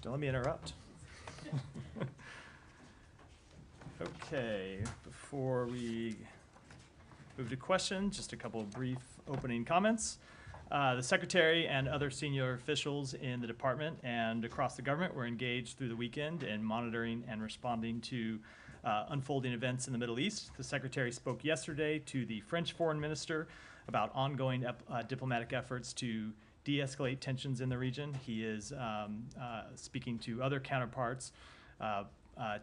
Don't let me interrupt. Okay, before we move to questions, just a couple of brief opening comments. The Secretary and other senior officials in the department and across the government were engaged through the weekend in monitoring and responding to unfolding events in the Middle East. The Secretary spoke yesterday to the French Foreign Minister about ongoing diplomatic efforts to de-escalate tensions in the region. He is speaking to other counterparts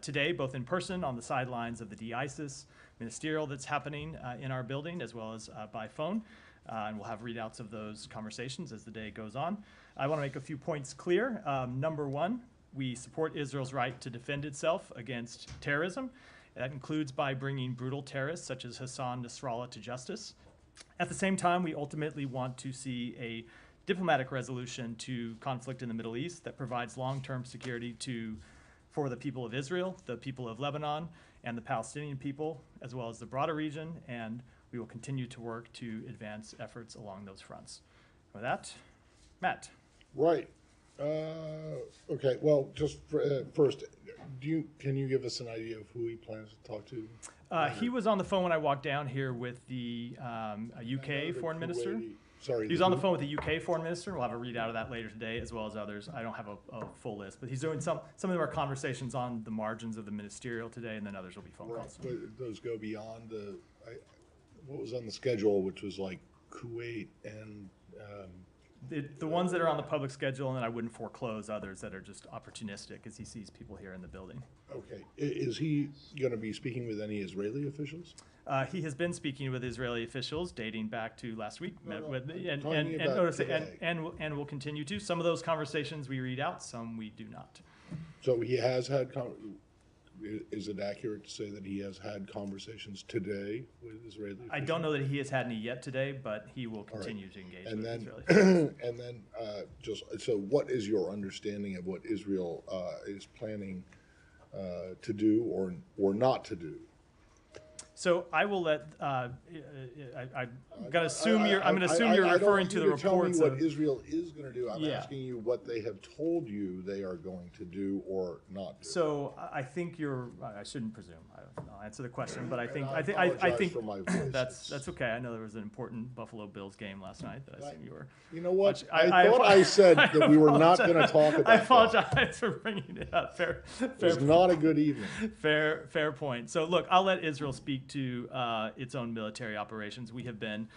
today, both in person on the sidelines of the de-ISIS ministerial that's happening in our building, as well as by phone. And we'll have readouts of those conversations as the day goes on. I want to make a few points clear. Number one, we support Israel's right to defend itself against terrorism. That includes by bringing brutal terrorists such as Hassan Nasrallah to justice. At the same time, we ultimately want to see a diplomatic resolution to conflict in the Middle East that provides long-term security for the people of Israel, the people of Lebanon, and the Palestinian people, as well as the broader region, and we will continue to work to advance efforts along those fronts. With that, Matt. Right. Okay, well, just first, can you give us an idea of who he plans to talk to? He was on the phone when I walked down here with the UK foreign minister. Sorry. He was on the phone with the UK foreign minister. We'll have a readout of that later today, as well as others. I don't have a full list, but he's doing some of our conversations on the margins of the ministerial today, and then others will be phone calls. But those go beyond what was on the schedule, which was like Kuwait and the ones that are on the public schedule, and then I wouldn't foreclose others that are just opportunistic as he sees people here in the building. Okay. Is he going to be speaking with any Israeli officials? He has been speaking with Israeli officials dating back to last week, and will continue to. Some of those conversations we read out, some we do not. So he has had. Is it accurate to say that he has had conversations today with Israeli officials? I don't know that he has had any yet today, but he will continue to engage with Israeli officials. And then so what is your understanding of what Israel is planning to do or not to do? So I will let. I'm going to assume you're. I'm going to assume you're referring to the reports. Tell me what Israel is going to do. I'm asking you what they have told you they are going to do or not do. So I think you're. I shouldn't presume. I'll answer the question, but I think for my voice. That's okay. I know there was an important Buffalo Bills game last night that I assume you were. You know what? I thought I said that we were not going to talk about. I apologize for bringing it up. Fair. It was not a good evening. Fair point. So look, I'll let Israel speak to its own military operations. We have been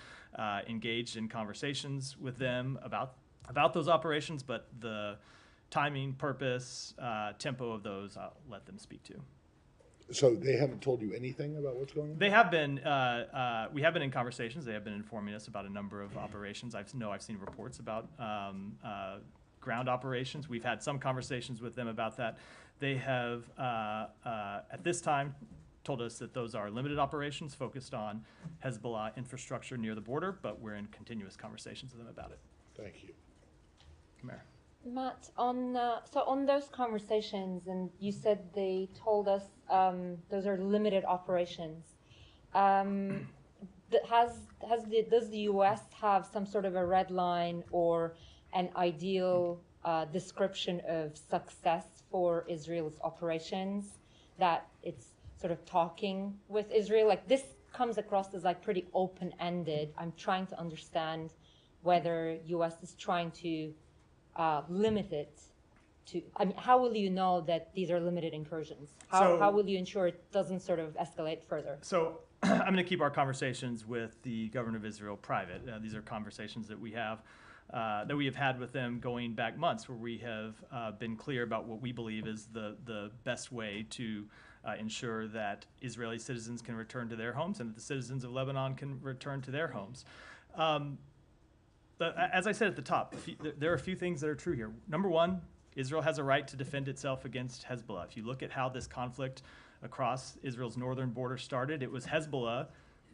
engaged in conversations with them about those operations, but the timing, purpose, tempo of those, I'll let them speak to. So they haven't told you anything about what's going on? They have been. We have been in conversations. They have been informing us about a number of operations. I've seen reports about ground operations. We've had some conversations with them about that. They have, at this time, told us that those are limited operations focused on Hezbollah infrastructure near the border, but we're in continuous conversations with them about it. Thank you. Come here. Matt, on those conversations, and you said they told us those are limited operations. Does the U.S. have some sort of a red line or an ideal description of success for Israel's operations that it's sort of talking with Israel? Like, this comes across as like pretty open-ended. I'm trying to understand whether U.S. is trying to limit it to, I mean, how will you know that these are limited incursions? How will you ensure it doesn't sort of escalate further? So I'm going to keep our conversations with the government of Israel private. These are conversations that we have had with them going back months, where we have been clear about what we believe is the best way to ensure that Israeli citizens can return to their homes and that the citizens of Lebanon can return to their homes. As I said at the top, there are a few things that are true here. Number one, Israel has a right to defend itself against Hezbollah. If you look at how this conflict across Israel's northern border started, it was Hezbollah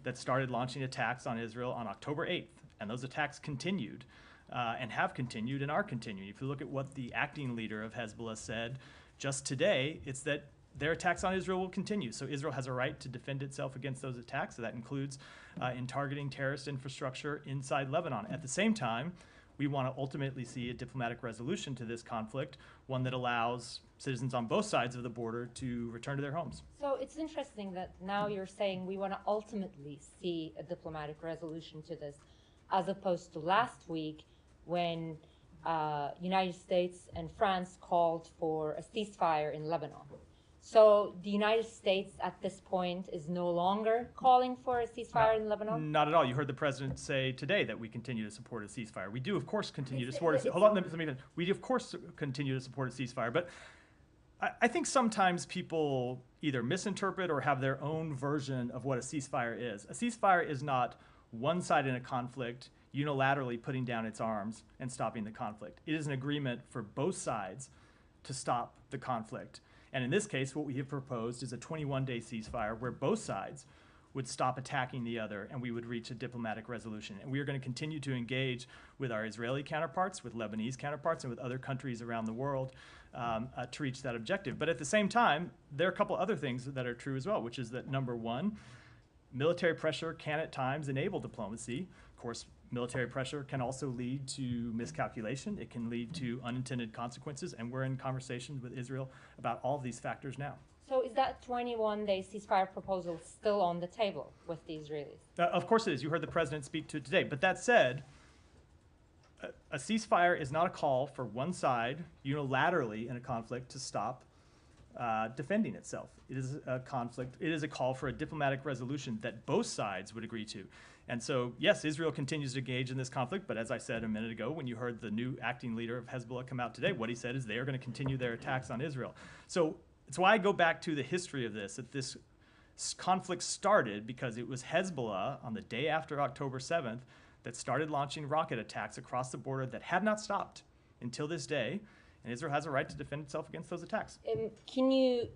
that started launching attacks on Israel on October 8th, and those attacks continued and have continued and are continuing. If you look at what the acting leader of Hezbollah said just today, it's that their attacks on Israel will continue. So Israel has a right to defend itself against those attacks. So that includes in targeting terrorist infrastructure inside Lebanon. At the same time, We want to ultimately see a diplomatic resolution to this conflict, one that allows citizens on both sides of the border to return to their homes. So it's interesting that now you're saying we want to ultimately see a diplomatic resolution to this, as opposed to last week when United States and France called for a ceasefire in Lebanon. So the United States at this point is no longer calling for a ceasefire in Lebanon? Not at all. You heard the president say today that we continue to support a ceasefire. We do, of course, continue to support it's- hold on, let me finish. We, of course, continue to support a ceasefire. But I think sometimes people either misinterpret or have their own version of what a ceasefire is. A ceasefire is not one side in a conflict unilaterally putting down its arms and stopping the conflict. It is an agreement for both sides to stop the conflict. And in this case, what we have proposed is a 21-day ceasefire where both sides would stop attacking the other and we would reach a diplomatic resolution. And we are going to continue to engage with our Israeli counterparts, with Lebanese counterparts, and with other countries around the world to reach that objective. But at the same time, there are a couple other things that are true as well, which is that number one, military pressure can at times enable diplomacy. Of course, military pressure can also lead to miscalculation. It can lead to unintended consequences, and we're in conversations with Israel about all of these factors now. So is that 21-day ceasefire proposal still on the table with the Israelis? Of course it is. You heard the president speak to it today. But that said, a ceasefire is not a call for one side unilaterally in a conflict to stop defending itself. It is a conflict. It is a call for a diplomatic resolution that both sides would agree to. And so, yes, Israel continues to engage in this conflict, but as I said a minute ago, when you heard the new acting leader of Hezbollah come out today, what he said is they are going to continue their attacks on Israel. So it's why I go back to the history of this, that this conflict started because it was Hezbollah on the day after October 7th that started launching rocket attacks across the border that had not stopped until this day. And Israel has a right to defend itself against those attacks. Can you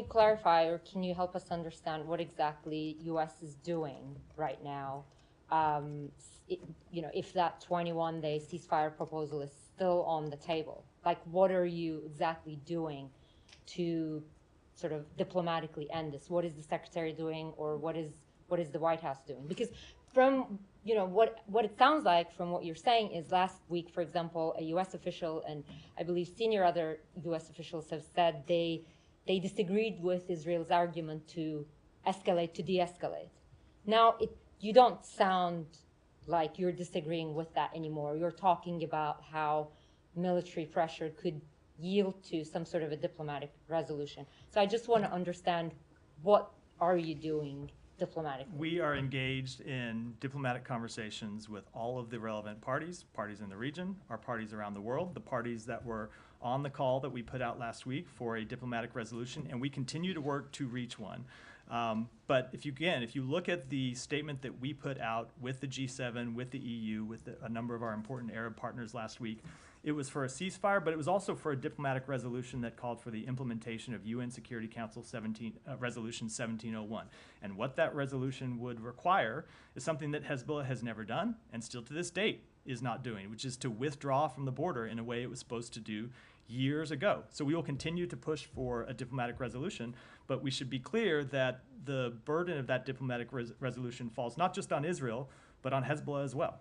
clarify, or can you help us understand what exactly U.S. is doing right now? If that 21-day ceasefire proposal is still on the table, like what are you exactly doing to sort of diplomatically end this? What is the secretary doing, or what is the White House doing? Because from what it sounds like from what you're saying is last week, for example, a U.S. official and I believe senior other U.S. officials have said they disagreed with Israel's argument to escalate to de-escalate. Now, you don't sound like you're disagreeing with that anymore. You're talking about how military pressure could yield to some sort of a diplomatic resolution. So I just want to understand, what are you doing diplomatically? We are engaged in diplomatic conversations with all of the relevant parties in the region, our parties around the world, the parties that were on the call that we put out last week for a diplomatic resolution, and we continue to work to reach one. But if you look at the statement that we put out with the G7, with the EU, with a number of our important Arab partners last week, it was for a ceasefire, but it was also for a diplomatic resolution that called for the implementation of UN Security Council Resolution 1701. And what that resolution would require is something that Hezbollah has never done, and still to this date is not doing, which is to withdraw from the border in a way it was supposed to do years ago. So we will continue to push for a diplomatic resolution, but we should be clear that the burden of that diplomatic resolution falls not just on Israel, but on Hezbollah as well.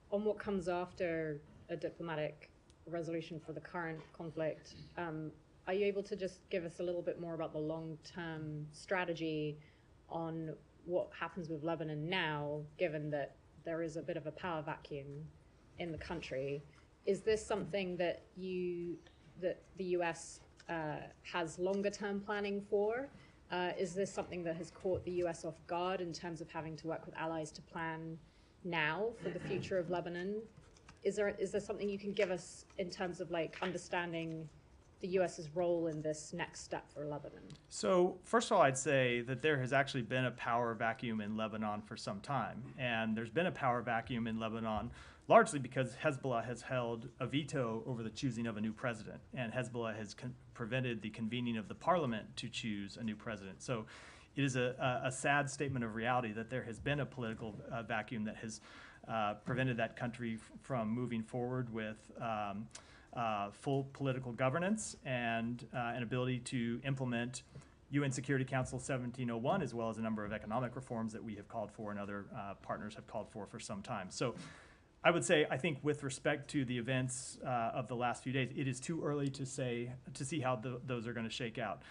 On what comes after a diplomatic resolution for the current conflict, are you able to just give us a little bit more about the long-term strategy on what happens with Lebanon now, given that there is a bit of a power vacuum in the country? Is this something that the U.S. has longer-term planning for? Is this something that has caught the U.S. off guard in terms of having to work with allies to plan now for the future of Lebanon? Is there something you can give us in terms of understanding the U.S.'s role in this next step for Lebanon? So first of all, I'd say that there has actually been a power vacuum in Lebanon for some time. And there's been a power vacuum in Lebanon largely because Hezbollah has held a veto over the choosing of a new president. And Hezbollah has prevented the convening of the parliament to choose a new president. So it is a sad statement of reality that there has been a political vacuum that has prevented that country from moving forward with full political governance and an ability to implement UN Security Council 1701, as well as a number of economic reforms that we have called for and other partners have called for some time. So I would say, I think with respect to the events of the last few days, it is too early to see how those are going to shake out.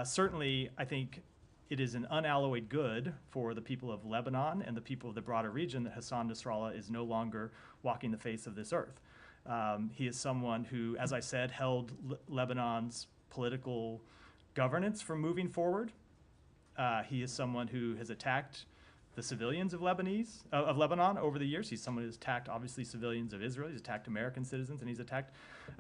Certainly, I think it is an unalloyed good for the people of Lebanon and the people of the broader region that Hassan Nasrallah is no longer walking the face of this earth. He is someone who, as I said, held Lebanon's political governance from moving forward. He is someone who has attacked the civilians of Lebanon over the years. He's someone who's attacked, obviously, civilians of Israel. He's attacked American citizens, and he's attacked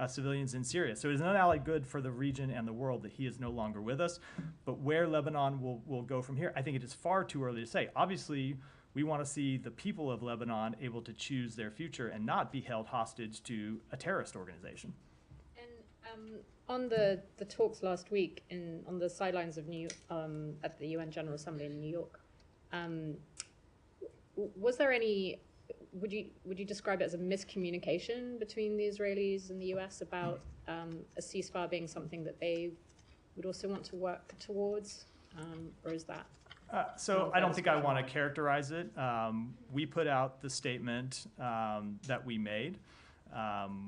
civilians in Syria. So it is an unallied good for the region and the world that he is no longer with us. But where Lebanon will go from here, I think it is far too early to say. Obviously, we want to see the people of Lebanon able to choose their future and not be held hostage to a terrorist organization. And on the talks last week on the sidelines of at the UN General Assembly in New York, was there any? Would you describe it as a miscommunication between the Israelis and the US about a ceasefire being something that they would also want to work towards, or is that? So I don't think I want to characterize it. We put out the statement that we made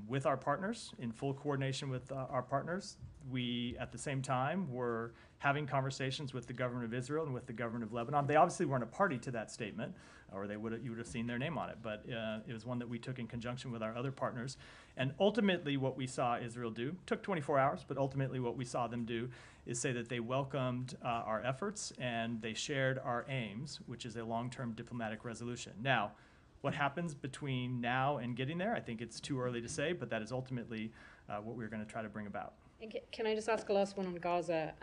with our partners, in full coordination with our partners. We, at the same time, were having conversations with the government of Israel and with the government of Lebanon. They obviously weren't a party to that statement, or you would have seen their name on it. But it was one that we took in conjunction with our other partners. And ultimately, what we saw Israel do, took 24 hours, but ultimately what we saw them do is say that they welcomed our efforts and they shared our aims, which is a long-term diplomatic resolution. Now, what happens between now and getting there, I think it's too early to say, but that is ultimately what we're going to try to bring about. And can I just ask a last one on Gaza?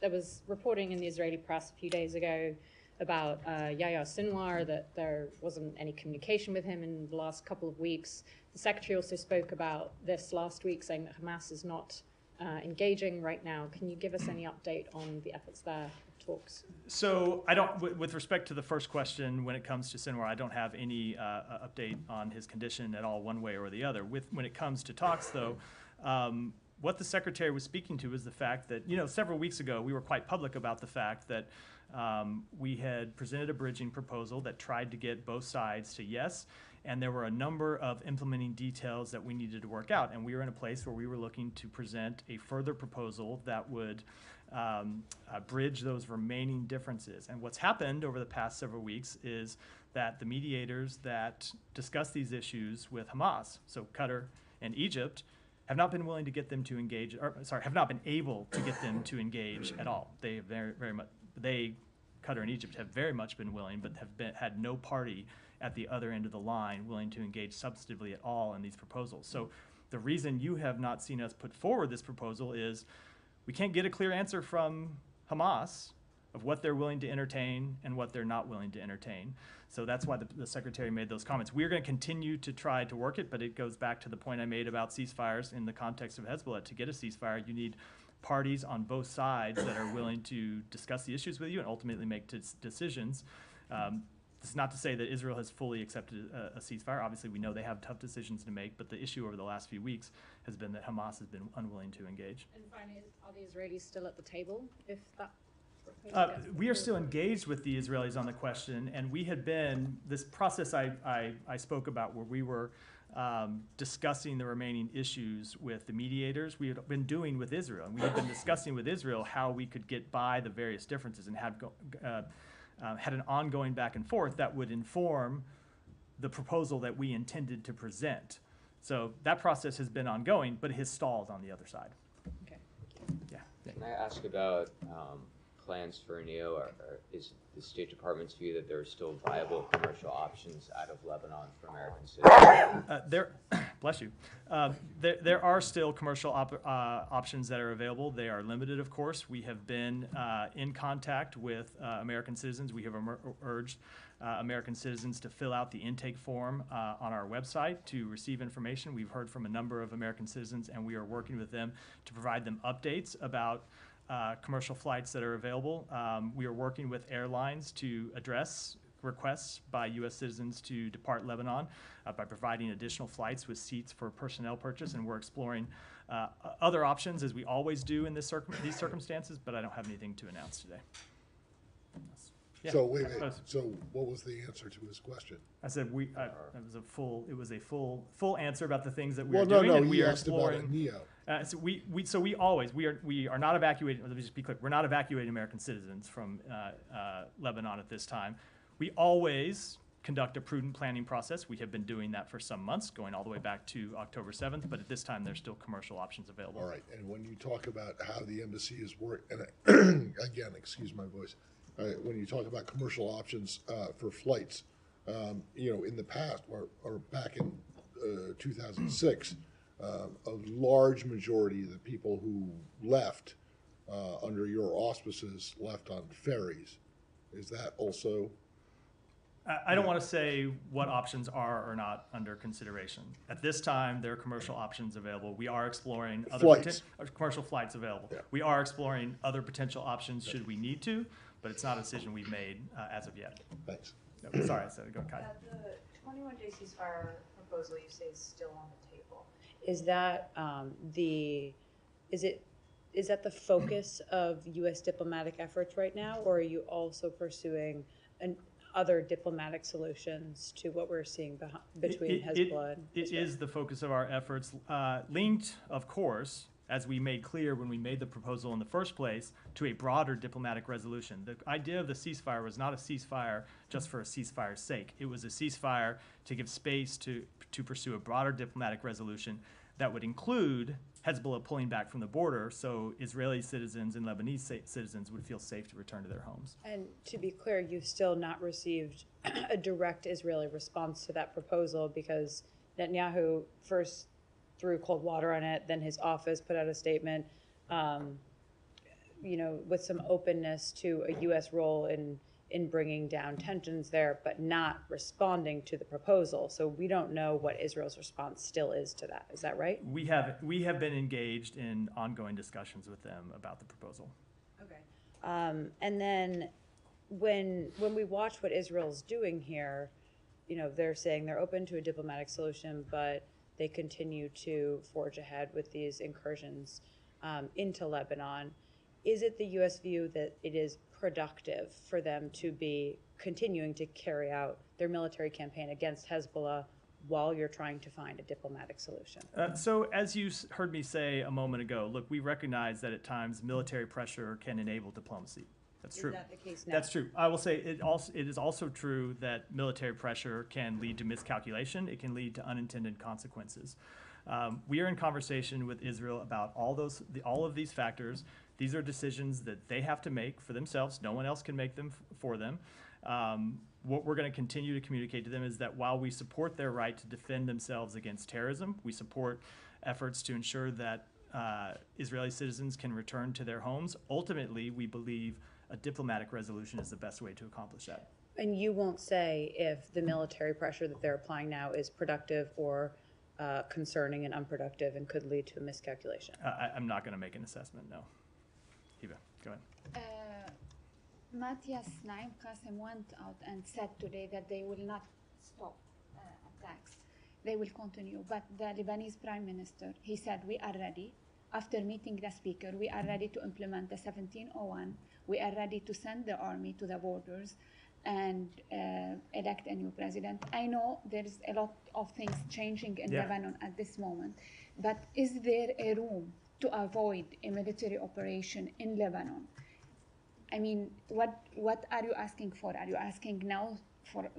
There was reporting in the Israeli press a few days ago about Yahya Sinwar, that there wasn't any communication with him in the last couple of weeks. The secretary also spoke about this last week, saying that Hamas is not engaging right now. Can you give us any update on the efforts there, talks? So with respect to the first question, when it comes to Sinwar, I don't have any update on his condition at all, one way or the other. When it comes to talks, though, what the secretary was speaking to is the fact that, several weeks ago, we were quite public about the fact that we had presented a bridging proposal that tried to get both sides to yes, and there were a number of implementing details that we needed to work out. And we were in a place where we were looking to present a further proposal that would bridge those remaining differences. And what's happened over the past several weeks is that the mediators that discuss these issues with Hamas, so Qatar and Egypt, have not been willing to get them to engage, have not been able to get them to engage at all. They very much, Qatar and Egypt, have very much been willing, but had no party at the other end of the line willing to engage substantively at all in these proposals. So the reason you have not seen us put forward this proposal is we can't get a clear answer from Hamas of what they're willing to entertain and what they're not willing to entertain. So that's why the secretary made those comments. We're going to continue to try to work it, but it goes back to the point I made about ceasefires in the context of Hezbollah. To get a ceasefire, you need parties on both sides that are willing to discuss the issues with you and ultimately make decisions. This is not to say that Israel has fully accepted a ceasefire. Obviously, we know they have tough decisions to make, but the issue over the last few weeks has been that Hamas has been unwilling to engage. And finally, are the Israelis still at the table if that? We are still engaged with the Israelis on the question, and we had been, this process I spoke about where we were discussing the remaining issues with the mediators, we had been doing with Israel. And we had been discussing with Israel how we could get by the various differences and had an ongoing back and forth that would inform the proposal that we intended to present. So that process has been ongoing, but it has stalled on the other side. Okay. Yeah. Can I ask about plans for NEO, or is the State Department's view that there are still viable commercial options out of Lebanon for American citizens? Bless you. There are still commercial options that are available. They are limited, of course. We have been in contact with American citizens. We have urged American citizens to fill out the intake form on our website to receive information. We've heard from a number of American citizens, and we are working with them to provide them updates about commercial flights that are available. We are working with airlines to address requests by U.S. citizens to depart Lebanon by providing additional flights with seats for personnel purchase, and we're exploring other options, as we always do in these circumstances, but I don't have anything to announce today. Yeah, So wait, I suppose. so what was the answer to his question? I said it was a full answer about the things that we are Well, doing, no, and we he are asked about a exploring. NEO. So we are not evacuating. Let me just be clear. We're not evacuating American citizens from Lebanon at this time. We always conduct a prudent planning process. We have been doing that for some months, going all the way back to October 7th. But at this time, there's still commercial options available. All right, and when you talk about how the embassy is working, and again, excuse my voice, when you talk about commercial options for flights, in the past, or back in 2006, a large majority of the people who left under your auspices left on ferries. Is that also? I don't want to say what options are or not under consideration. At this time, there are commercial options available. We are exploring other Flights. commercial flights available. Yeah. We are exploring other potential options should we need to, but it's not a decision we've made as of yet. Thanks. No, sorry, I said go, Kai. The 21-day ceasefire proposal you say is still on the table. Is that is that the focus of U.S. diplomatic efforts right now, or are you also pursuing other diplomatic solutions to what we're seeing between Hezbollah and It Israel? is the focus of our efforts, linked, of course, as we made clear when we made the proposal in the first place, to a broader diplomatic resolution. The idea of the ceasefire was not a ceasefire just for a ceasefire's sake. It was a ceasefire to give space to pursue a broader diplomatic resolution that would include Hezbollah pulling back from the border, so Israeli citizens and Lebanese citizens would feel safe to return to their homes. And to be clear, you've still not received a direct Israeli response to that proposal, because Netanyahu first threw cold water on it, then his office put out a statement, with some openness to a U.S. role in bringing down tensions there, but not responding to the proposal. So we don't know what Israel's response still is to that. Is that right? We have been engaged in ongoing discussions with them about the proposal. Okay. And then when we watch what Israel's doing here, they're saying they're open to a diplomatic solution, but they continue to forge ahead with these incursions into Lebanon. Is it the U.S. view that it is productive for them to be continuing to carry out their military campaign against Hezbollah while you're trying to find a diplomatic solution? So as you heard me say a moment ago, look, we recognize that at times military pressure can enable diplomacy. That's true. Is that the case now? That's true. I will say it is also true that military pressure can lead to miscalculation. It can lead to unintended consequences. We are in conversation with Israel about all of these factors. These are decisions that they have to make for themselves. No one else can make them for them. What we're going to continue to communicate to them is that while we support their right to defend themselves against terrorism, we support efforts to ensure that Israeli citizens can return to their homes. Ultimately, we believe a diplomatic resolution is the best way to accomplish that. And you won't say if the military pressure that they're applying now is productive or concerning and unproductive and could lead to a miscalculation? I'm not going to make an assessment, no. Hiba, go ahead. Matthias Naim Qassem went out and said today that they will not stop attacks. They will continue. But the Lebanese Prime Minister, he said, we are ready. After meeting the speaker, we are ready to implement the 1701. We are ready to send the army to the borders and elect a new president. I know there is a lot of things changing in Lebanon at this moment, but is there a room to avoid a military operation in Lebanon? I mean, what are you asking for? Are you asking now for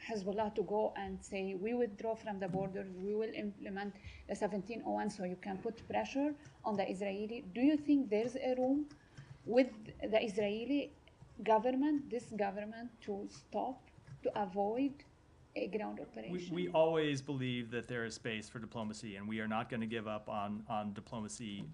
Hezbollah to go and say, we withdraw from the border, we will implement the 1701 so you can put pressure on the Israeli? Do you think there's a room with the Israeli government, this government, to stop, to avoid a ground operation? We always believe that there is space for diplomacy, and we are not going to give up on diplomacy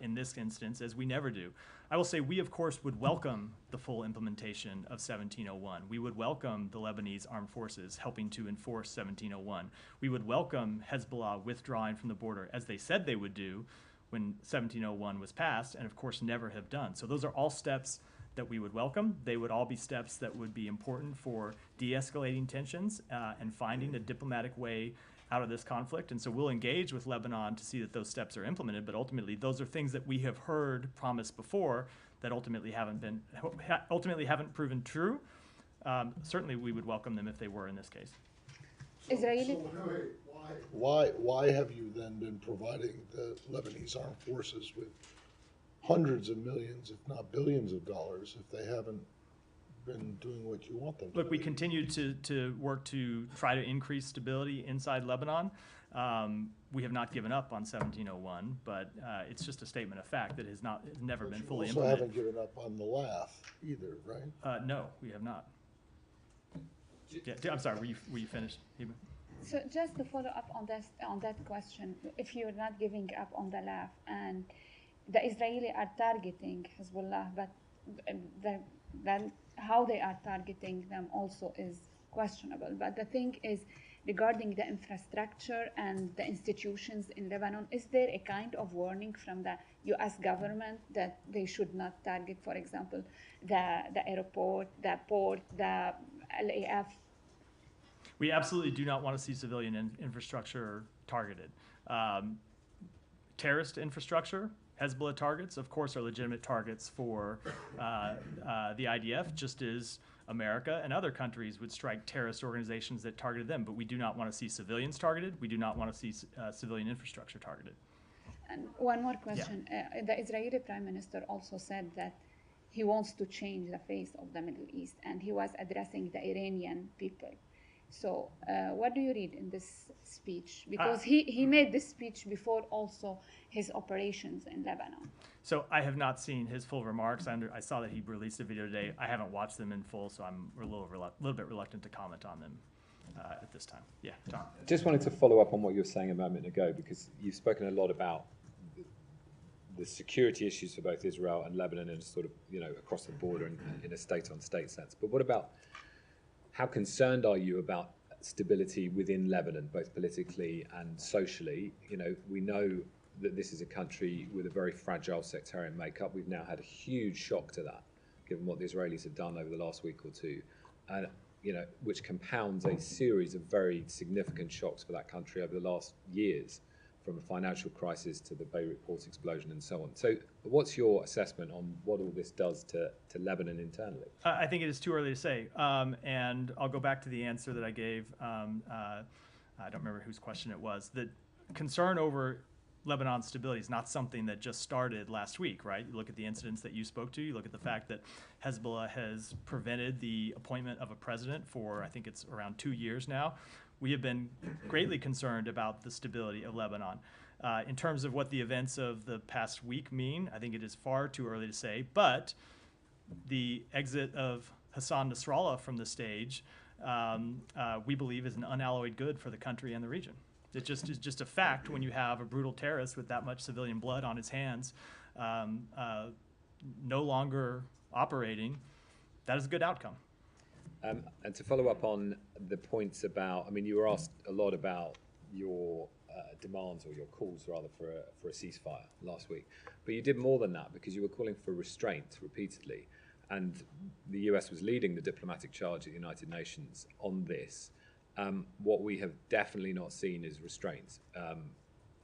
in this instance, as we never do. I will say we, of course, would welcome the full implementation of 1701. We would welcome the Lebanese armed forces helping to enforce 1701. We would welcome Hezbollah withdrawing from the border, as they said they would do when 1701 was passed, and of course never have done. So those are all steps that we would welcome. They would all be steps that would be important for de-escalating tensions and finding a diplomatic way out of this conflict. And so we'll engage with Lebanon to see that those steps are implemented, but ultimately those are things that we have heard promised before that ultimately haven't proven true. Certainly we would welcome them if they were in this case. Israeli. Why have you then been providing the Lebanese armed forces with hundreds of millions, if not billions of dollars, if they haven't been doing what you want them to? Look, we continue to work to try to increase stability inside Lebanon. We have not given up on 1701, but it's just a statement of fact that has never been fully also implemented. haven't given up on the laugh either, right? No, we have not. Yeah, I'm sorry, were you finished, Heba? So just to follow up on that question, if you're not giving up on the laugh, and the Israeli are targeting Hezbollah, but how they are targeting them also is questionable. But the thing is, regarding the infrastructure and the institutions in Lebanon, is there a kind of warning from the U.S. government that they should not target, for example, the airport, the port, the LAF? We absolutely do not want to see civilian infrastructure targeted. Terrorist infrastructure, Hezbollah targets, of course, are legitimate targets for the IDF, just as America and other countries would strike terrorist organizations that targeted them. But we do not want to see civilians targeted. We do not want to see civilian infrastructure targeted. And one more question. Yeah. The Israeli Prime Minister also said that he wants to change the face of the Middle East, and he was addressing the Iranian people. So what do you read in this speech? Because he made this speech before also his operations in Lebanon. So I have not seen his full remarks. I saw that he released a video today. I haven't watched them in full, so I'm a little bit reluctant to comment on them at this time. Yeah, Tom. Just wanted to follow up on what you were saying a moment ago, because you've spoken a lot about the security issues for both Israel and Lebanon and sort of, across the border and in a state-on-state sense. But what about, how concerned are you about stability within Lebanon, both politically and socially? We know that this is a country with a very fragile sectarian makeup. We've now had a huge shock to that, given what the Israelis have done over the last week or two, and which compounds a series of very significant shocks for that country over the last years, from a financial crisis to the Beirut port explosion and so on. So what's your assessment on what all this does to Lebanon internally? I think it is too early to say. And I'll go back to the answer that I gave. I don't remember whose question it was. The concern over Lebanon's stability is not something that just started last week, right? You look at the incidents that you spoke to. You look at the fact that Hezbollah has prevented the appointment of a president for, I think it's around 2 years now. We have been greatly concerned about the stability of Lebanon. In terms of what the events of the past week mean, I think it is far too early to say, but the exit of Hassan Nasrallah from the stage, we believe is an unalloyed good for the country and the region. It's just a fact when you have a brutal terrorist with that much civilian blood on his hands no longer operating. That is a good outcome. And to follow up on the points about, you were asked a lot about your demands, or your calls rather, for a ceasefire last week. But you did more than that, because you were calling for restraint repeatedly. And the US was leading the diplomatic charge at the United Nations on this. What we have definitely not seen is restraint.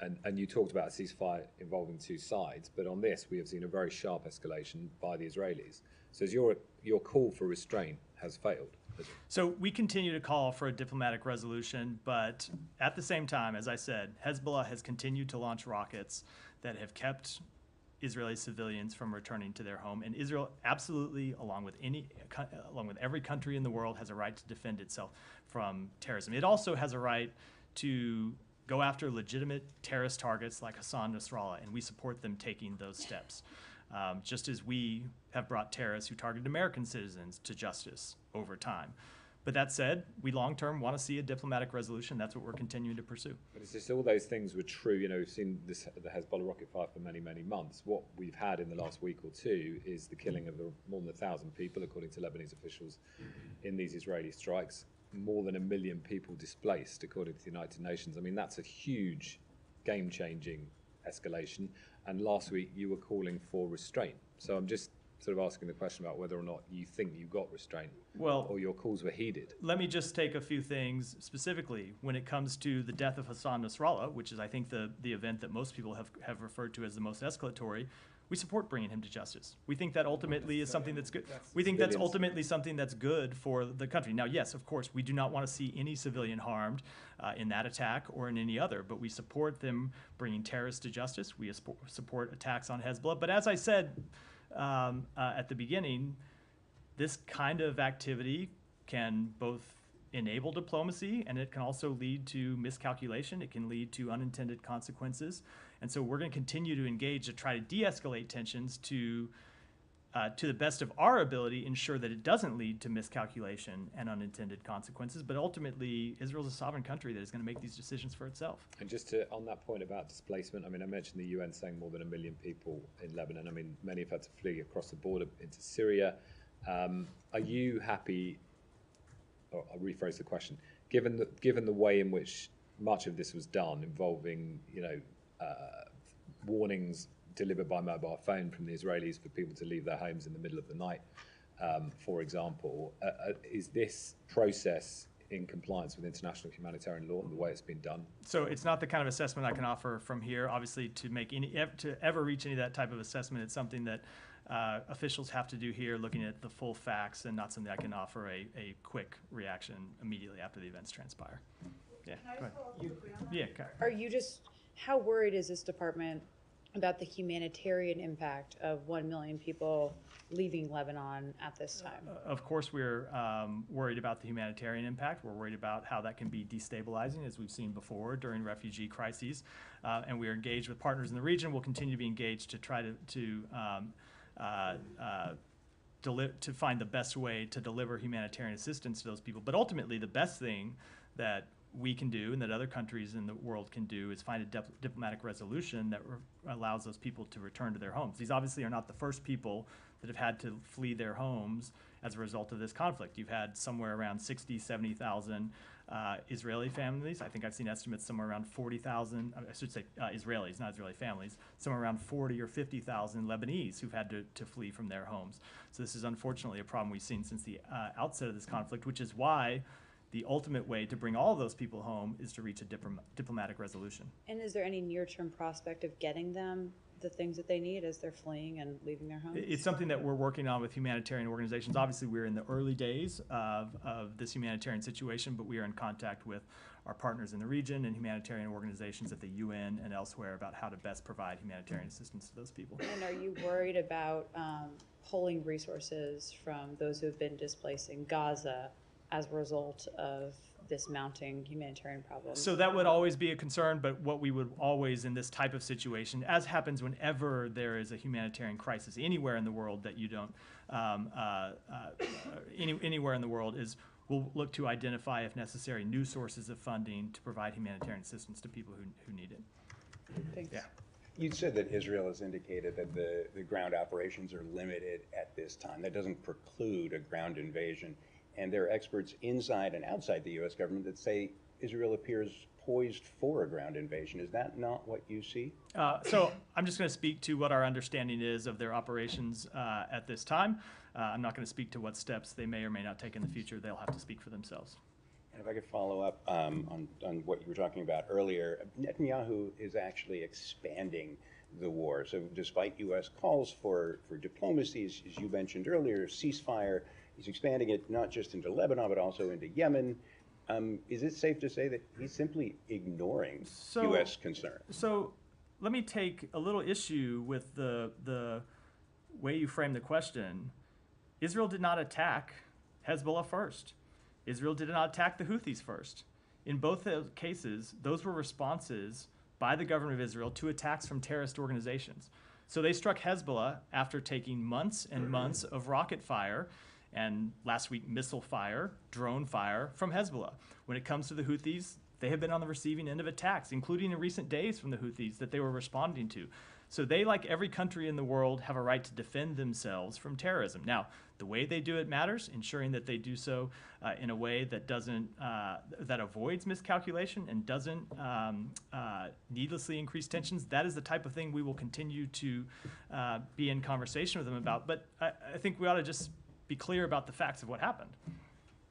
And you talked about a ceasefire involving two sides, but on this we have seen a very sharp escalation by the Israelis. So your call for restraint has failed. So we continue to call for a diplomatic resolution, but at the same time, as I said, Hezbollah has continued to launch rockets that have kept Israeli civilians from returning to their home, and Israel absolutely, along with every country in the world, has a right to defend itself from terrorism. It also has a right to go after legitimate terrorist targets like Hassan Nasrallah, and we support them taking those steps. Just as we have brought terrorists who targeted American citizens to justice over time. But that said, we long-term want to see a diplomatic resolution. That's what we're continuing to pursue. But it's just all those things were true. We've seen the Hezbollah rocket fire for many, many months. What we've had in the last week or two is the killing of more than 1,000 people, according to Lebanese officials, in these Israeli strikes. More than 1 million people displaced, according to the United Nations. That's a huge, game-changing escalation. And last week you were calling for restraint. So I'm just sort of asking the question about whether or not you think you got restraint Well, or your calls were heeded. let me just take a few things specifically when it comes to the death of Hassan Nasrallah, which is, I think, the event that most people have referred to as the most escalatory. We support bringing him to justice. We think that ultimately is something that's good. We think that's ultimately something that's good for the country. Now, yes, of course, we do not want to see any civilian harmed in that attack or in any other, but we support them bringing terrorists to justice. We support attacks on Hezbollah. But as I said at the beginning, this kind of activity can both enable diplomacy, and it can also lead to miscalculation. It can lead to unintended consequences. And so we're going to continue to engage to try to de-escalate tensions to the best of our ability, ensure that it doesn't lead to miscalculation and unintended consequences. But ultimately, Israel's a sovereign country that is going to make these decisions for itself. And just on that point about displacement, I mean, I mentioned the UN saying more than 1 million people in Lebanon. I mean, many have had to flee across the border into Syria. Are you happy, or I'll rephrase the question, given the way in which much of this was done, involving, warnings delivered by mobile phone from the Israelis for people to leave their homes in the middle of the night, for example, is this process in compliance with international humanitarian law and the way it's been done? So it's not the kind of assessment I can offer from here. Obviously, to ever reach any of that type of assessment, it's something that officials have to do here, looking at the full facts, and not something I can offer a quick reaction immediately after the events transpire. Yeah, Can I go just ahead. follow up quickly on that? Yeah, okay. Are you how worried is this department about the humanitarian impact of 1 million people leaving Lebanon at this time? Of course, we're worried about the humanitarian impact. We're worried about how that can be destabilizing, as we've seen before during refugee crises. And we are engaged with partners in the region. We'll continue to be engaged to try to find the best way to deliver humanitarian assistance to those people. But ultimately, the best thing that we can do and that other countries in the world can do is find a diplomatic resolution that allows those people to return to their homes. These obviously are not the first people that have had to flee their homes as a result of this conflict. You've had somewhere around 60, 70,000 Israeli families. I think I've seen estimates somewhere around 40,000, I should say Israelis, not Israeli families, somewhere around 40 or 50,000 Lebanese who've had to flee from their homes. So this is unfortunately a problem we've seen since the outset of this conflict, which is why the ultimate way to bring all of those people home is to reach a diplomatic resolution. And is there any near-term prospect of getting them the things that they need as they're fleeing and leaving their homes? It's something that we're working on with humanitarian organizations. Obviously, we're in the early days of this humanitarian situation, but we are in contact with our partners in the region and humanitarian organizations at the UN and elsewhere about how to best provide humanitarian assistance to those people. And are you worried about pulling resources from those who have been displaced in Gaza as a result of this mounting humanitarian problem? So that would always be a concern, but what we would always in this type of situation, as happens whenever there is a humanitarian crisis anywhere in the world that you don't, anywhere in the world, is we'll look to identify, if necessary, new sources of funding to provide humanitarian assistance to people who need it. Thanks. Yeah. You said that Israel has indicated that the ground operations are limited at this time. That doesn't preclude a ground invasion. And there are experts inside and outside the U.S. government that say Israel appears poised for a ground invasion. Is that not what you see? So I'm just going to speak to what our understanding is of their operations at this time. I'm not going to speak to what steps they may or may not take in the future. They'll have to speak for themselves. And if I could follow up on what you were talking about earlier, Netanyahu is actually expanding the war. So despite U.S. calls for diplomacy, as you mentioned earlier, ceasefire, he's expanding it not just into Lebanon, but also into Yemen. Is it safe to say that he's simply ignoring U.S. concerns? So let me take a little issue with the way you frame the question. Israel did not attack Hezbollah first. Israel did not attack the Houthis first. In both those cases, those were responses by the government of Israel to attacks from terrorist organizations. So they struck Hezbollah after taking months and months of rocket fire and last week missile fire, drone fire from Hezbollah. When it comes to the Houthis, they have been on the receiving end of attacks, including in recent days from the Houthis that they were responding to. So they, like every country in the world, have a right to defend themselves from terrorism. Now, the way they do it matters, ensuring that they do so in a way that doesn't, that avoids miscalculation and doesn't needlessly increase tensions. That is the type of thing we will continue to be in conversation with them about. But I think we ought to just be clear about the facts of what happened.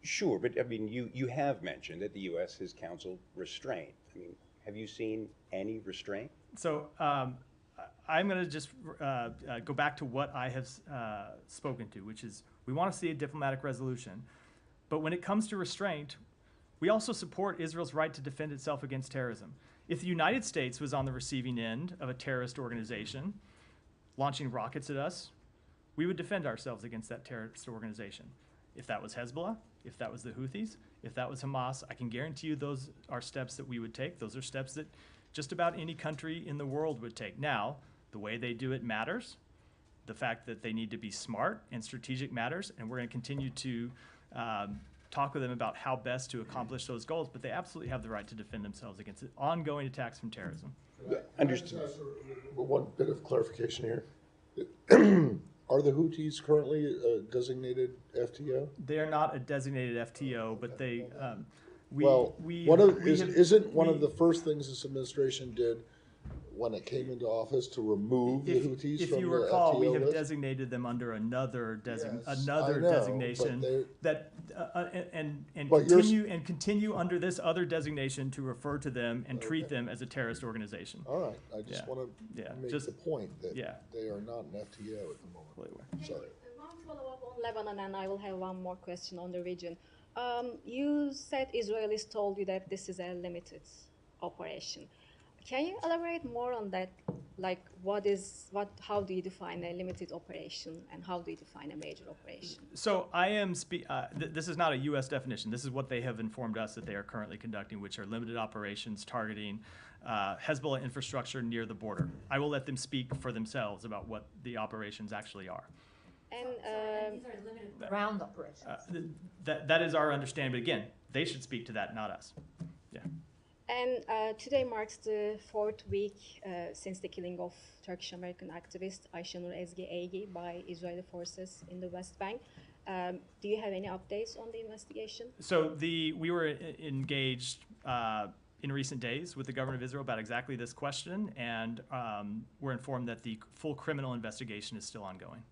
Sure, but I mean, you have mentioned that the U.S. has counseled restraint. I mean, have you seen any restraint? So I'm going to just go back to what I have spoken to, which is we want to see a diplomatic resolution. But when it comes to restraint, we also support Israel's right to defend itself against terrorism. If the United States was on the receiving end of a terrorist organization launching rockets at us, we would defend ourselves against that terrorist organization. If that was Hezbollah, if that was the Houthis, if that was Hamas, I can guarantee you those are steps that we would take. Those are steps that just about any country in the world would take. Now, the way they do it matters. The fact that they need to be smart and strategic matters, and we're going to continue to talk with them about how best to accomplish those goals, but they absolutely have the right to defend themselves against ongoing attacks from terrorism. Understood. One bit of clarification here. Are the Houthis currently a designated FTO? They are not a designated FTO, but they, Isn't one of the first things this administration did when it came into office to remove the Houthis if from you the recall, we FTO have list? designated them under another Yes, I designation know, that But you're continue under this other designation to refer to them and treat them as a terrorist organization. All right, I just Yeah. want to Yeah, make just- the point that yeah. they are not an FTO at the moment. Sorry. One follow-up on Lebanon, and I will have one more question on the region. You said Israelis told you that this is a limited operation. Can you elaborate more on that? Like, how do you define a limited operation, and how do you define a major operation? So I am, this is not a U.S. definition. This is what they have informed us that they are currently conducting, which are limited operations targeting Hezbollah infrastructure near the border. I will let them speak for themselves about what the operations actually are. And These are limited ground operations. That is our understanding, but again, they should speak to that, not us. Yeah. And today marks the 4th week since the killing of Turkish-American activist Ayşenur Ezgi Egi by Israeli forces in the West Bank. Do you have any updates on the investigation? So we were engaged in recent days with the government of Israel about exactly this question, and we're informed that the full criminal investigation is still ongoing.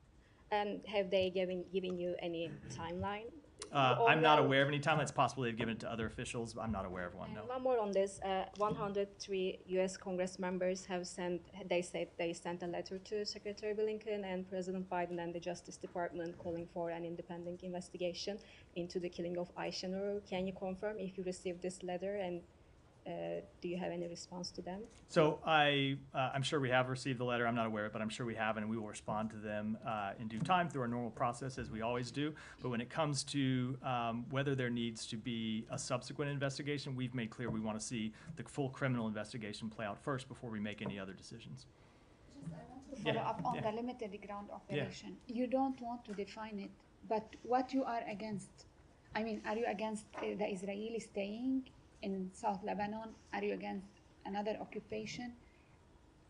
And have they given you any timeline? I'm not aware of any timeline. It's possible they've given it to other officials, but I'm not aware of one, no. And one more on this. 103 U.S. Congress members have sent a letter to Secretary Blinken and President Biden and the Justice Department calling for an independent investigation into the killing of Ayşenur. Can you confirm if you received this letter, and do you have any response to them? So I'm sure we have received the letter. I'm not aware of it, but I'm sure we have, and we will respond to them in due time through our normal process, as we always do. But when it comes to whether there needs to be a subsequent investigation, we've made clear we want to see the full criminal investigation play out first before we make any other decisions. Just I want to follow up on the limited ground operation. Yeah. You don't want to define it, but what you are against, I mean, are you against the Israelis staying in South Lebanon? Are you against another occupation?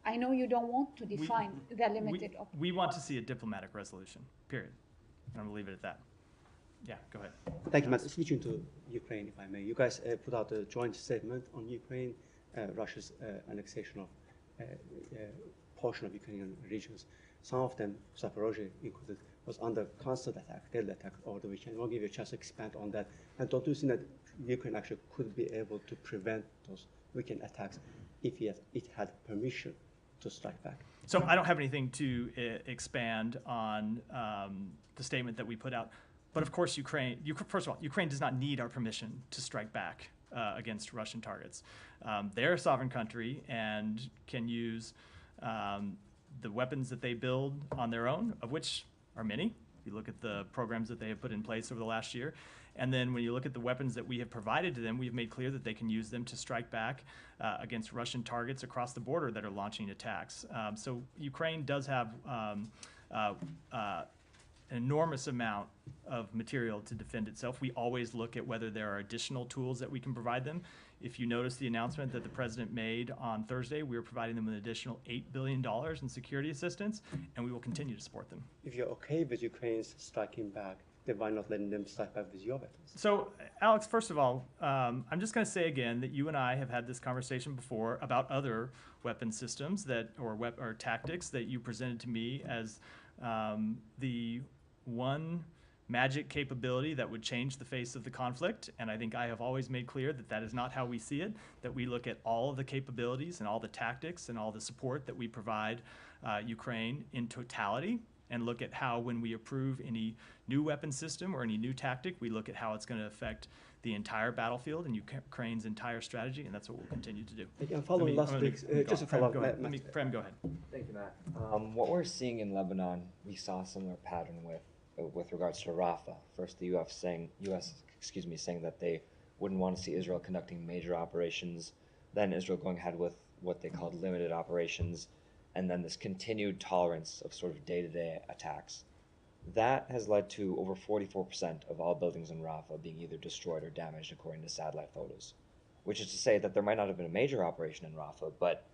I know you don't want to define the limited operation. We want to see a diplomatic resolution, period. And I'm going to leave it at that. Yeah, go ahead. Thank you, Matt. Switching to Ukraine, if I may. You guys put out a joint statement on Ukraine, Russia's annexation of portion of Ukrainian regions. Some of them, Zaporozhye included, was under constant attack, daily attack over the weekend. I'll give you a chance to expand on that. And don't you think that Ukraine actually could be able to prevent those weekend attacks if it had permission to strike back? So I don't have anything to expand on the statement that we put out. But of course, first of all, Ukraine does not need our permission to strike back against Russian targets. They're a sovereign country and can use the weapons that they build on their own, of which are many. You look at the programs that they have put in place over the last year. And then when you look at the weapons that we have provided to them, we've made clear that they can use them to strike back against Russian targets across the border that are launching attacks. So Ukraine does have an enormous amount of material to defend itself. We always look at whether there are additional tools that we can provide them. If you notice the announcement that the president made on Thursday, we are providing them an additional $8 billion in security assistance, and we will continue to support them. If you're okay with Ukraine's striking back, then why not letting them strike back with your weapons? So, Alex, first of all, I'm just going to say again that you and I have had this conversation before about other weapon systems or tactics that you presented to me as the one magic capability that would change the face of the conflict. And I think I have always made clear that that is not how we see it, that we look at all of the capabilities and all the tactics and all the support that we provide Ukraine in totality, and look at how, when we approve any new weapon system or any new tactic, we look at how it's going to affect the entire battlefield and Ukraine's entire strategy, and that's what we'll continue to do. I'm following last week. Just a follow-up. Prem, go ahead. Thank you, Matt. What we're seeing in Lebanon, we saw a similar pattern with regards to Rafah. First, the U.S. saying that they wouldn't want to see Israel conducting major operations. Then Israel going ahead with what they called limited operations, and then this continued tolerance of sort of day-to-day attacks. That has led to over 44% of all buildings in Rafah being either destroyed or damaged, according to satellite photos. Which is to say that there might not have been a major operation in Rafah, but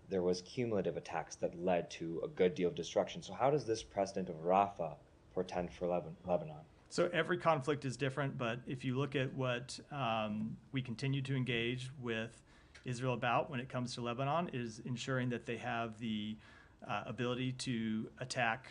there was cumulative attacks that led to a good deal of destruction. So how does this precedent of Rafah portend for Lebanon? So every conflict is different, but if you look at what we continue to engage with Israel about when it comes to Lebanon, is ensuring that they have the ability to attack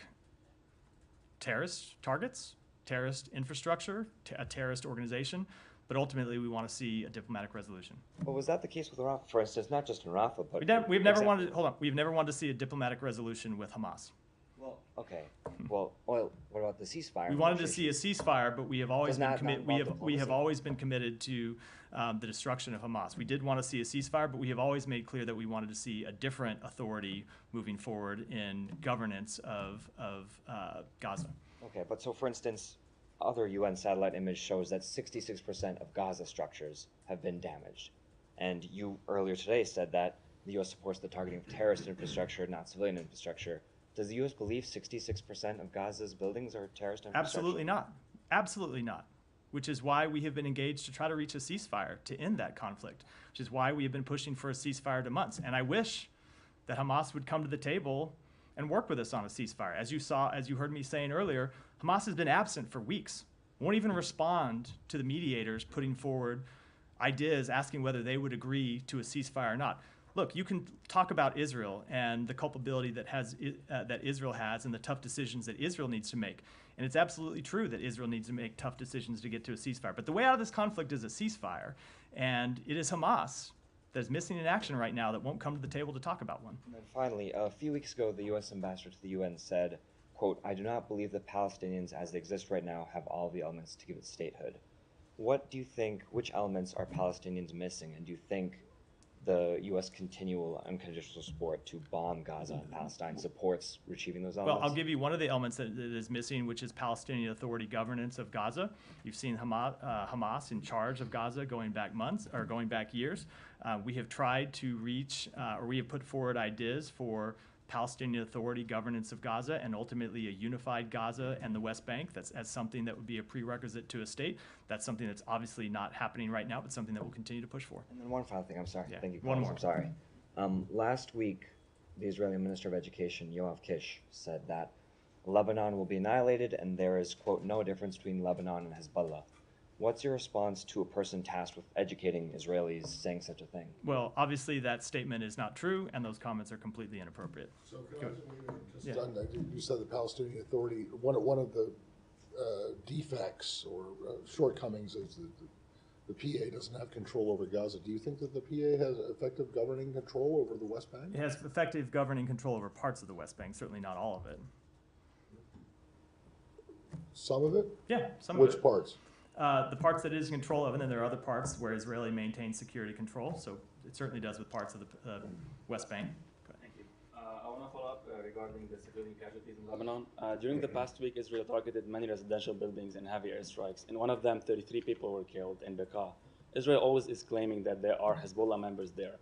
terrorist targets, terrorist infrastructure, a terrorist organization, but ultimately we want to see a diplomatic resolution. Well, was that the case with Rafah, for instance, not just in Rafah, but... We've never wanted to see a diplomatic resolution with Hamas. Well, okay. Well, what about the ceasefire? We wanted to see a ceasefire, but we have always been committed to the destruction of Hamas. We did want to see a ceasefire, but we have always made clear that we wanted to see a different authority moving forward in governance of Gaza. Okay, but so for instance, other UN satellite image shows that 66% of Gaza structures have been damaged. And you earlier today said that the U.S. supports the targeting of terrorist infrastructure, not civilian infrastructure. Does the U.S. believe 66% of Gaza's buildings are terrorist infrastructure? Absolutely not. Absolutely not. Which is why we have been engaged to try to reach a ceasefire to end that conflict, which is why we have been pushing for a ceasefire to months. And I wish that Hamas would come to the table and work with us on a ceasefire. As you heard me saying earlier, Hamas has been absent for weeks, won't even respond to the mediators putting forward ideas asking whether they would agree to a ceasefire or not. Look, you can talk about Israel and the culpability that Israel has and the tough decisions that Israel needs to make. And it's absolutely true that Israel needs to make tough decisions to get to a ceasefire. But the way out of this conflict is a ceasefire. And it is Hamas that is missing in action right now that won't come to the table to talk about one. And then finally, a few weeks ago, the U.S. ambassador to the UN said, quote, "I do not believe the Palestinians as they exist right now have all the elements to give it statehood." What do you think, which elements are Palestinians missing? And do you think the U.S. continual unconditional support to bomb Gaza and Palestine supports achieving those elements? Well, I'll give you one of the elements that is missing, which is Palestinian Authority governance of Gaza. You've seen Hamas in charge of Gaza going back months or going back years. We have tried to reach, or we have put forward ideas for Palestinian Authority governance of Gaza and ultimately a unified Gaza and the West Bank. That's something that would be a prerequisite to a state. That's something that's obviously not happening right now, but something that we'll continue to push for. And then one final thing, I'm sorry. Yeah, Thank you. one more. I'm sorry. Last week, the Israeli Minister of Education, Yoav Kish, said that Lebanon will be annihilated and there is, quote, "no difference between Lebanon and Hezbollah." What's your response to a person tasked with educating Israelis saying such a thing? Well, obviously that statement is not true, and those comments are completely inappropriate. So you said the Palestinian Authority, one of the defects or shortcomings is that the PA doesn't have control over Gaza. Do you think that the PA has effective governing control over the West Bank? It has effective governing control over parts of the West Bank, certainly not all of it. Some of it? Yeah, some of it. Which parts? The parts that it is in control of, and then there are other parts where Israeli maintains security control. So it certainly does with parts of the West Bank. Thank you. I want to follow up regarding the civilian casualties in Lebanon. During the past week, Israel targeted many residential buildings in heavy airstrikes. In one of them, 33 people were killed in Bekaa. Israel always is claiming that there are Hezbollah members there.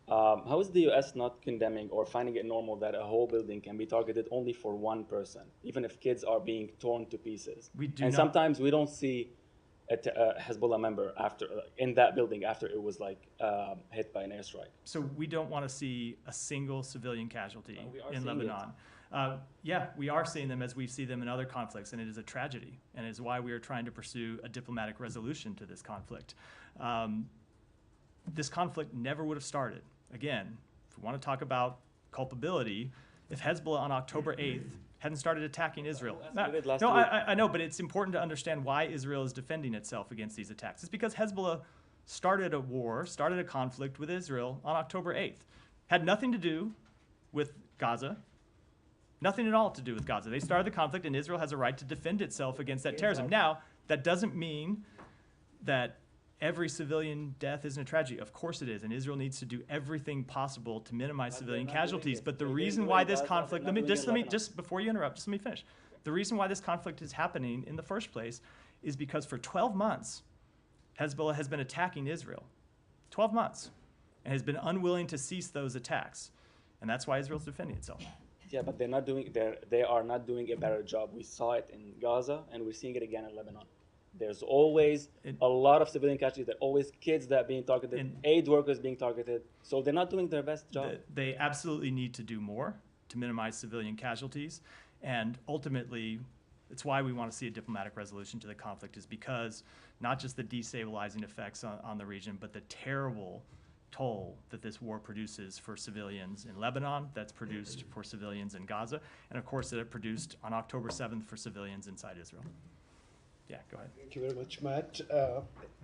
How is the U.S. not condemning or finding it normal that a whole building can be targeted only for one person, even if kids are being torn to pieces? Sometimes we don't see Hezbollah member after in that building after it was like hit by an airstrike. So we don't want to see a single civilian casualty We are in seeing Lebanon. Yeah, we are seeing them as we see them in other conflicts, and it is a tragedy, and it is why we are trying to pursue a diplomatic resolution to this conflict. This conflict never would have started. Again, if we want to talk about culpability, if Hezbollah on October 8th hadn't started attacking Israel. I know, but it's important to understand why Israel is defending itself against these attacks. It's because Hezbollah started a war, started a conflict with Israel on October 8th. Had nothing to do with Gaza, nothing at all to do with Gaza. They started the conflict, and Israel has a right to defend itself against that terrorism. Now, that doesn't mean that every civilian death isn't a tragedy. Of course it is, and Israel needs to do everything possible to minimize civilian casualties. But the reason why this conflict, just before you interrupt, just let me finish. The reason why this conflict is happening in the first place is because for 12 months, Hezbollah has been attacking Israel. 12 months, and has been unwilling to cease those attacks. And that's why Israel's defending itself. Yeah, but they are not doing a better job. We saw it in Gaza, and we're seeing it again in Lebanon. There's always a lot of civilian casualties. There are always kids that are being targeted, aid workers being targeted. So they're not doing their best job. They absolutely need to do more to minimize civilian casualties. And ultimately, it's why we want to see a diplomatic resolution to the conflict, is because not just the destabilizing effects on the region, but the terrible toll that this war produces for civilians in Lebanon, that's produced for civilians in Gaza, and of course that it produced on October 7th for civilians inside Israel. Yeah, go ahead. Thank you very much, Matt.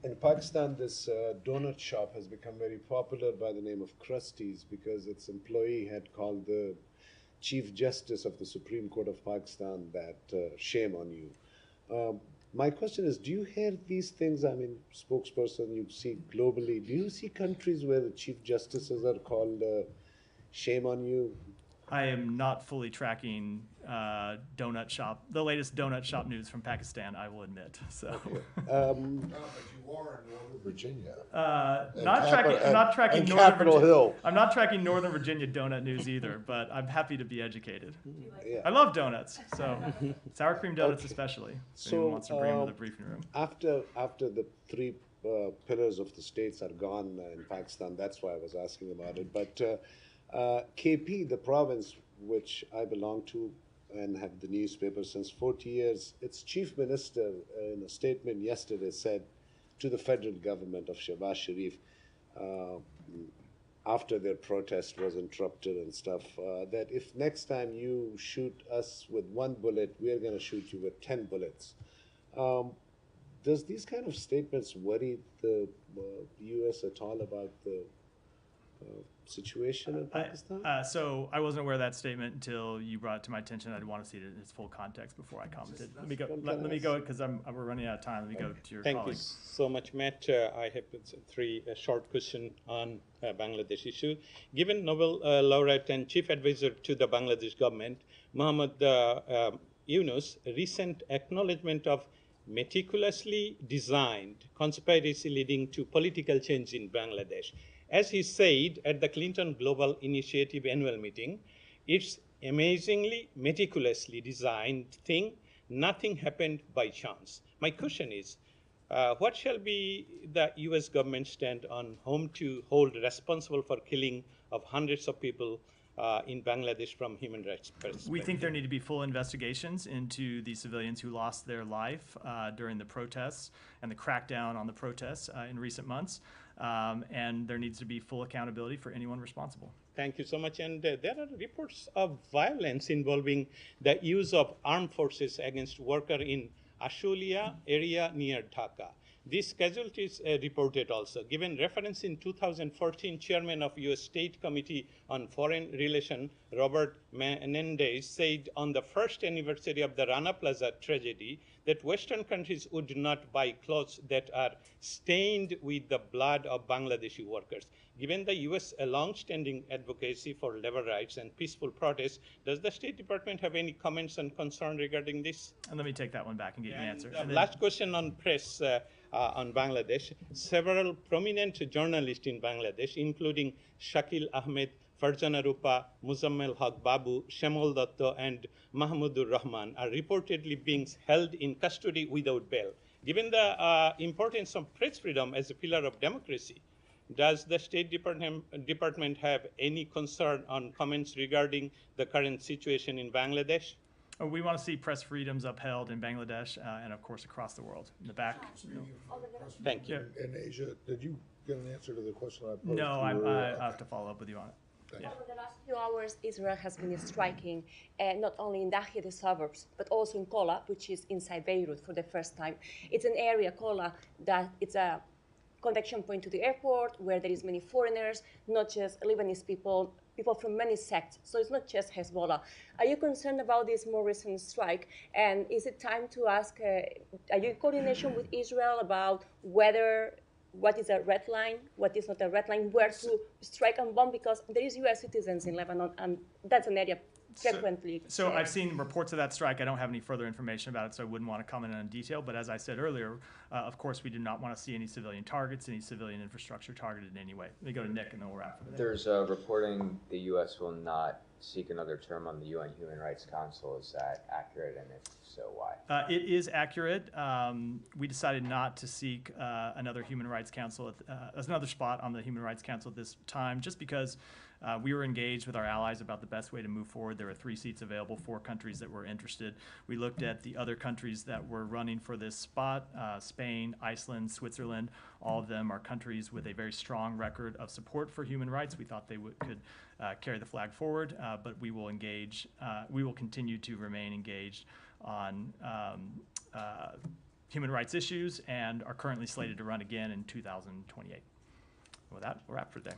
In Pakistan, this donut shop has become very popular by the name of Krusty's because its employee had called the Chief Justice of the Supreme Court of Pakistan that shame on you. My question is, do you hear these things? I mean, spokesperson, you see globally, do you see countries where the Chief Justices are called shame on you? I am not fully tracking the latest donut shop news from Pakistan, I will admit. So, no, but you are in Northern Virginia. I'm not tracking Northern Capitol Hill. I'm not tracking Northern Virginia donut news either, but I'm happy to be educated. Yeah. I love donuts, so sour cream donuts especially. If anyone wants to bring them to the briefing room. After the three pillars of the states are gone in Pakistan, that's why I was asking about it. But KP, the province which I belong to and have the newspaper since 40 years, its chief minister in a statement yesterday said to the federal government of Shehbaz Sharif, after their protest was interrupted and stuff, that if next time you shoot us with 1 bullet, we're going to shoot you with 10 bullets. Does these kind of statements worry the U.S. at all about the situation in Pakistan? So I wasn't aware of that statement until you brought it to my attention. I'd want to see it in its full context before I commented. Let me go because we're running out of time. Let me go to your colleague. Thank you so much, Matt. I have three short questions on Bangladesh issue. Given Nobel laureate and chief advisor to the Bangladesh government, Muhammad Yunus' recent acknowledgement of meticulously designed conspiracy leading to political change in Bangladesh. As he said at the Clinton Global Initiative annual meeting, it's amazingly meticulously designed thing. Nothing happened by chance. My question is, what shall be the U.S. government stand on whom to hold responsible for killing of hundreds of people in Bangladesh from human rights perspective? We think there need to be full investigations into the civilians who lost their life during the protests and the crackdown on the protests in recent months. And there needs to be full accountability for anyone responsible. Thank you so much. And there are reports of violence involving the use of armed forces against workers in Ashulia area near Dhaka. These casualties reported also. Given reference in 2014, Chairman of U.S. State Committee on Foreign Relations, Robert Menendez, said on the first anniversary of the Rana Plaza tragedy that Western countries would not buy clothes that are stained with the blood of Bangladeshi workers. Given the U.S. long-standing advocacy for labor rights and peaceful protests, does the State Department have any comments and concern regarding this? And let me take that one back and get you an answer. Last question on press on Bangladesh. Several prominent journalists in Bangladesh, including Shakil Ahmed, Farjana Rupa, Muzammel Haq Babu, Shemal Datta, and Mahmudur Rahman, are reportedly being held in custody without bail. Given the importance of press freedom as a pillar of democracy, does the State Department have any concern on comments regarding the current situation in Bangladesh? We want to see press freedoms upheld in Bangladesh and, of course, across the world. In the back. Thank you. In Asia, did you get an answer to the question I posed? No, to you? I have to follow up with you on it. Over the last few hours, Israel has been striking not only in Dahi, the suburbs, but also in Kola, which is inside Beirut for the first time. It's an area, Kola, that it's a connection point to the airport where there is many foreigners, not just Lebanese people, people from many sects. So it's not just Hezbollah. Are you concerned about this more recent strike? And is it time to ask, are you in coordination with Israel about what is a red line, what is not a red line, where to strike and bomb? Because there is U.S. citizens in Lebanon, and that's an area frequently. So I've seen reports of that strike. I don't have any further information about it, so I wouldn't want to comment on detail. But as I said earlier, of course, we do not want to see any civilian targets, any civilian infrastructure targeted in any way. Let me go to Nick, and then we'll wrap it there. There's reporting the U.S. will not seek another term on the UN Human Rights Council. Is that accurate, and if so, why? It is accurate. We decided not to seek another Human Rights Council, another spot on the Human Rights Council at this time, just because we were engaged with our allies about the best way to move forward. There were 3 seats available, 4 countries that were interested. We looked at the other countries that were running for this spot, Spain, Iceland, Switzerland. All of them are countries with a very strong record of support for human rights. We thought they could carry the flag forward, but we will engage. We will continue to remain engaged on human rights issues and are currently slated to run again in 2028. With that, we'll wrap for today.